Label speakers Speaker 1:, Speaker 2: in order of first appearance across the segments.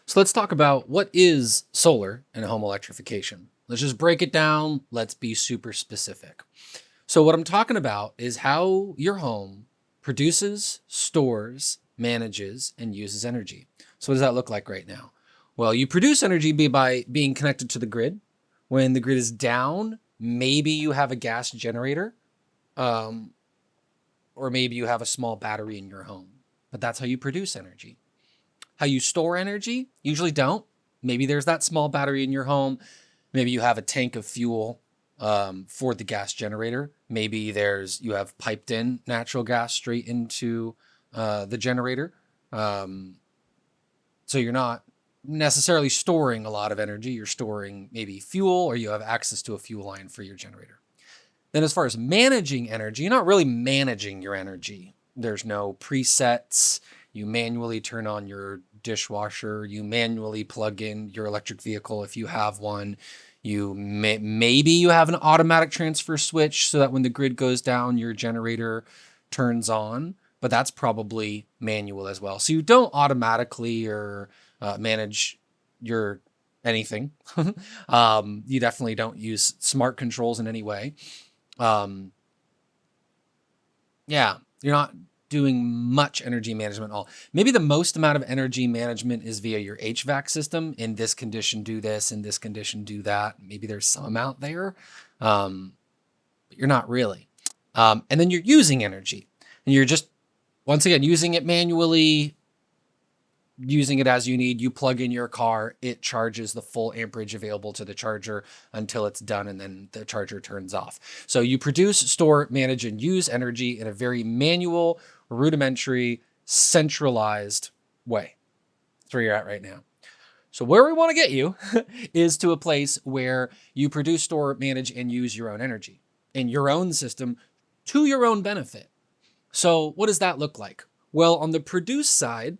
Speaker 1: So let's talk about what is solar and home electrification. Let's just break it down. Let's be super specific. So what I'm talking about is how your home produces, stores, manages, and uses energy. So what does that look like right now? Well, you produce energy by being connected to the grid. When the grid is down, maybe you have a gas generator, um, or maybe you have a small battery in your home. But that's how you produce energy. How you store energy, usually don't. Maybe there's that small battery in your home. Maybe you have a tank of fuel for the gas generator. Maybe you have piped in natural gas straight into the generator. Um, so you're not necessarily storing a lot of energy. You're storing maybe fuel, or you have access to a fuel line for your generator. Then as far as managing energy, you're not really managing your energy. There's no presets. You manually turn on your dishwasher. You manually plug in your electric vehicle if you have one. Maybe you have an automatic transfer switch so that when the grid goes down, your generator turns on, but that's probably manual as well. So you don't automatically or manage your anything. You definitely don't use smart controls in any way. Um, yeah, you're not doing much energy management at all. Maybe the most amount of energy management is via your HVAC system. In this condition, do this. In this condition, do that. Maybe there's some amount there, but you're not really. And then you're using energy, and you're just, once again, using it manually, using it as you need. You plug in your car, it charges the full amperage available to the charger until it's done, and then the charger turns off. So you produce, store, manage, and use energy in a very manual, rudimentary, centralized way. That's where you're at right now. So where we want to get you is to a place where you produce, store, manage, and use your own energy in your own system to your own benefit. So what does that look like? Well, on the produce side,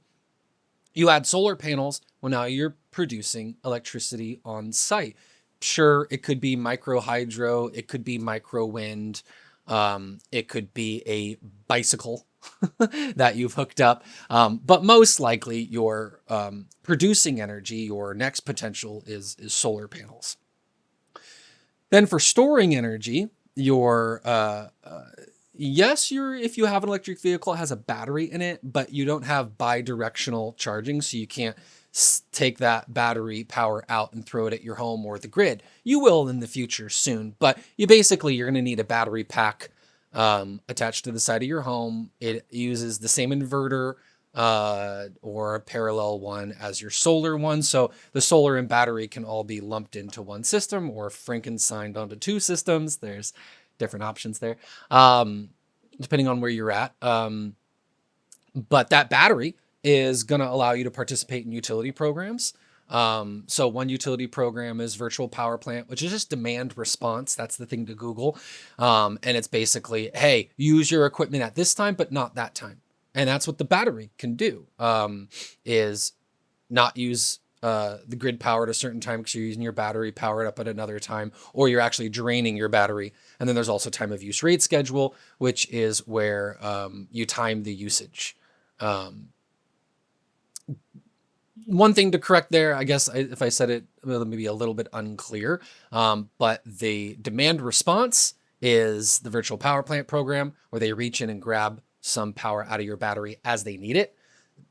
Speaker 1: you add solar panels. Well, now you're producing electricity on site. Sure, it could be micro hydro, it could be micro wind, it could be a bicycle that you've hooked up. But most likely, you're producing energy. Your next potential is solar panels. Then for storing energy, if you have an electric vehicle, it has a battery in it, but you don't have bi-directional charging, so you can't take that battery power out and throw it at your home or the grid. You will in the future soon, but you're going to need a battery pack attached to the side of your home. It uses the same inverter or a parallel one as your solar one. So the solar and battery can all be lumped into one system, or Frankensteined onto two systems. There's different options there, depending on where you're at. But that battery is going to allow you to participate in utility programs. So one utility program is virtual power plant, which is just demand response. That's the thing to Google. And it's basically, hey, use your equipment at this time, but not that time. And that's what the battery can do, is not use the grid power at a certain time because you're using your battery powered up at another time, or you're actually draining your battery. And then there's also time of use rate schedule, which is where you time the usage. One thing to correct there, I guess, if I said it maybe a little bit unclear, but the demand response is the virtual power plant program, where they reach in and grab some power out of your battery as they need it.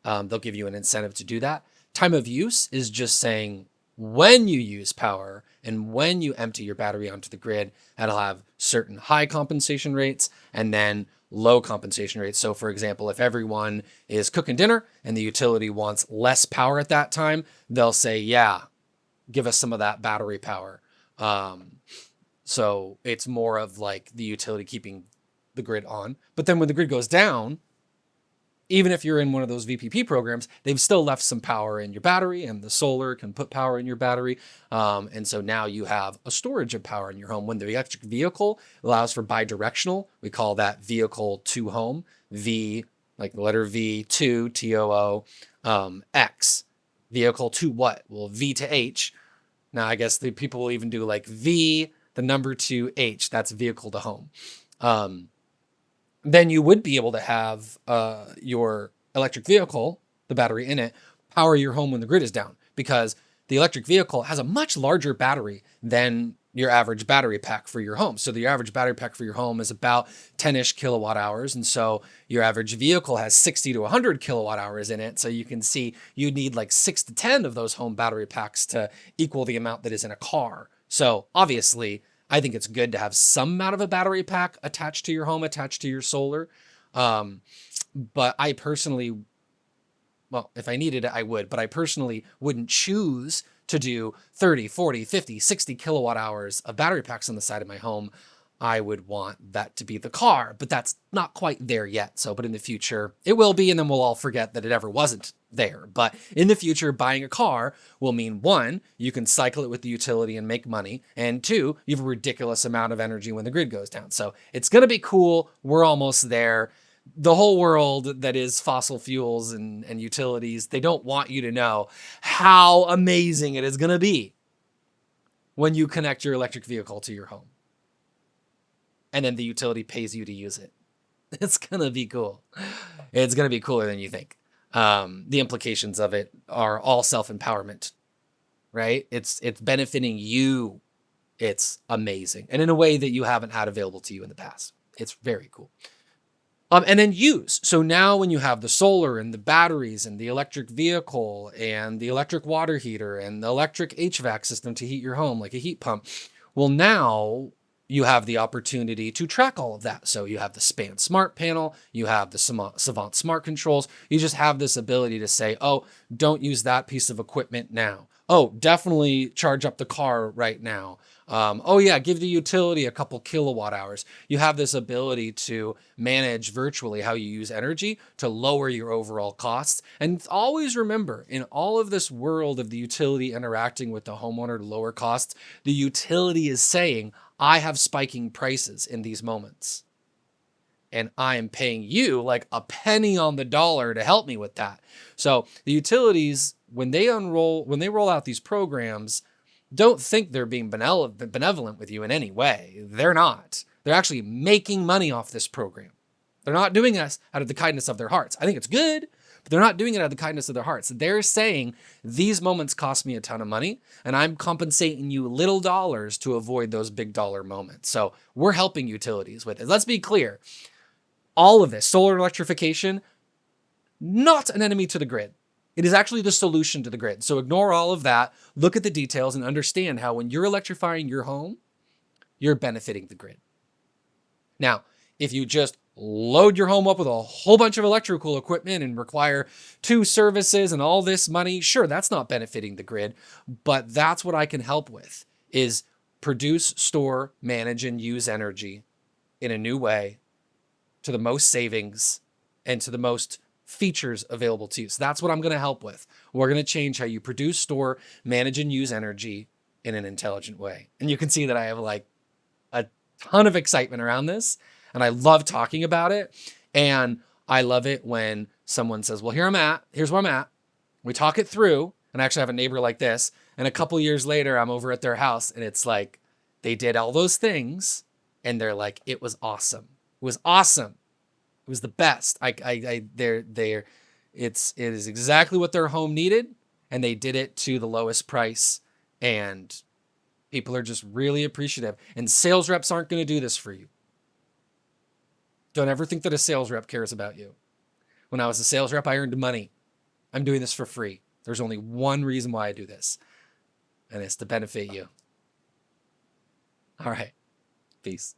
Speaker 1: They'll give you an incentive to do that. Time of use is just saying when you use power and when you empty your battery onto the grid, that'll have certain high compensation rates and then low compensation rates. So for example, if everyone is cooking dinner and the utility wants less power at that time, they'll say, yeah, give us some of that battery power. So it's more of like the utility keeping the grid on. But then when the grid goes down, even if you're in one of those VPP programs, they've still left some power in your battery, and the solar can put power in your battery. And so now you have a storage of power in your home. When the electric vehicle allows for bidirectional, we call that vehicle to home, V, like the letter V, to, TOO, X. Vehicle to what? Well, V to H. Now, I guess the people will even do like V, the number to H. That's vehicle to home. Then you would be able to have your electric vehicle, the battery in it, power your home when the grid is down. because the electric vehicle has a much larger battery than your average battery pack for your home. So the average battery pack for your home is about 10-ish kilowatt hours. And so your average vehicle has 60 to 100 kilowatt hours in it. So you can see you need like 6 to 10 of those home battery packs to equal the amount that is in a car. So obviously, I think it's good to have some amount of a battery pack attached to your home, attached to your solar. But I personally, well, if I needed it, I would, but I personally wouldn't choose to do 30, 40, 50, 60 kilowatt hours of battery packs on the side of my home. I would want that to be the car, but that's not quite there yet. So, but in the future, it will be, and then we'll all forget that it ever wasn't there. But in the future, buying a car will mean, one, you can cycle it with the utility and make money, and two, you have a ridiculous amount of energy when the grid goes down. So it's going to be cool. We're almost there. The whole world that is fossil fuels and utilities, they don't want you to know how amazing it is going to be when you connect your electric vehicle to your home. And then the utility pays you to use it. It's going to be cool. It's going to be cooler than you think. The implications of it are all self-empowerment, right? It's benefiting you. It's amazing. And in a way that you haven't had available to you in the past. It's very cool. And then use. So now when you have the solar and the batteries and the electric vehicle and the electric water heater and the electric HVAC system to heat your home like a heat pump, well, now you have the opportunity to track all of that. So you have the SPAN Smart Panel, you have the Savant Smart Controls. You just have this ability to say, oh, don't use that piece of equipment now. Oh, definitely charge up the car right now. Oh yeah, give the utility a couple kilowatt hours. You have this ability to manage virtually how you use energy to lower your overall costs. And always remember, in all of this world of the utility interacting with the homeowner to lower costs, the utility is saying, I have spiking prices in these moments. And I am paying you like a penny on the dollar to help me with that. So the utilities, when they roll out these programs, don't think they're being benevolent with you in any way. They're not. They're actually making money off this program. They're not doing this out of the kindness of their hearts. I think it's good, but they're not doing it out of the kindness of their hearts. They're saying these moments cost me a ton of money, and I'm compensating you little dollars to avoid those big dollar moments. So we're helping utilities with it. Let's be clear. All of this, solar electrification, not an enemy to the grid. It is actually the solution to the grid. So ignore all of that, look at the details, and understand how when you're electrifying your home, you're benefiting the grid. Now, if you just load your home up with a whole bunch of electrical equipment and require 2 services and all this money, sure, that's not benefiting the grid, but that's what I can help with, is produce, store, manage, and use energy in a new way to the most savings and to the most features available to you. So that's what I'm going to help with. We're going to change how you produce, store, manage, and use energy in an intelligent way. And you can see that I have like a ton of excitement around this, and I love talking about it. And I love it when someone says, well, here's where I'm at. We talk it through. And I actually have a neighbor like this. And a couple years later, I'm over at their house, and it's like, they did all those things, and they're like, it was awesome. It was awesome. It was the best. It is exactly what their home needed, and they did it to the lowest price, and people are just really appreciative. And sales reps aren't going to do this for you. Don't ever think that a sales rep cares about you. When I was a sales rep, I earned money. I'm doing this for free. There's only one reason why I do this, and it's to benefit you. All right. Peace.